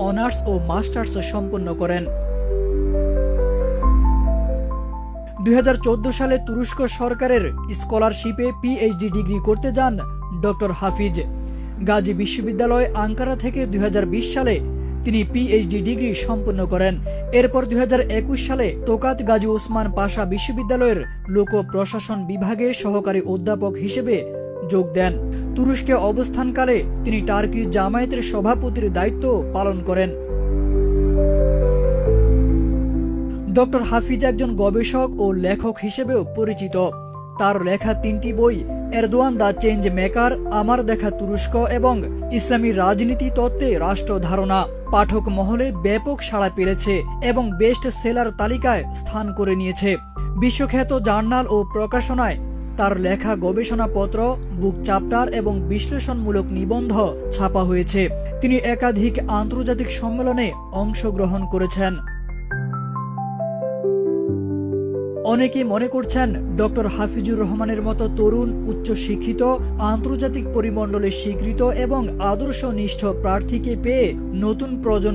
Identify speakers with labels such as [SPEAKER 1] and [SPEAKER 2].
[SPEAKER 1] Honours ও masters সম্পন্ন করেন। 2014 সালে তুরস্ক সরকারের স্কলারশিপে পিএইচডি ডিগ্রি করতে যান ডক্টর হাফিজ। গাজী বিশ্ববিদ্যালয় আঙ্কারা থেকে 2020 সালে তিনি পিএইচডি ডিগ্রি সম্পন্ন করেন। এরপর 2021 সালে তোকাত গাজী ওসমান পাশা বিশ্ববিদ্যালয়ের লোক প্রশাসন বিভাগে সহকারী অধ্যাপক হিসেবে যোগ দেন। তুরস্কে অবস্থানকালে তিনি টার্কি জামায়াতের সভাপতির দায়িত্ব পালন করেন। ডক্টর হাফিজ একজন গবেষক ও লেখক হিসেবেও পরিচিত। তার লেখা 3টি বই এরদোয়ান দ্য চেঞ্জ মেকার, আমার দেখা তুরস্ক এবং ইসলামী রাজনীতি তত্ত্বে রাষ্ট্র ধারণা পাঠক মহলে ব্যাপক সাড়া পেয়েছে এবং বেস্ট সেলার তালিকায় স্থান করে নিয়েছে। বিশ্বখ্যাত জার্নাল ও প্রকাশনায় তার লেখা গবেষণাপত্র, বুক চ্যাপ্টার এবং বিশ্লেষণমূলক নিবন্ধ ছাপা হয়েছে। তিনি একাধিক আন্তর্জাতিক সম্মেলনে অংশগ্রহণ করেছেন। অনেকে মনে করছেন ডক্টর হাফিজুর রহমানের মতো তরুণ, উচ্চশিক্ষিত, আন্তর্জাতিক পরিমণ্ডলে স্বীকৃত এবং আদর্শনিষ্ঠ প্রার্থীকে পেয়ে নতুন প্রজন্ম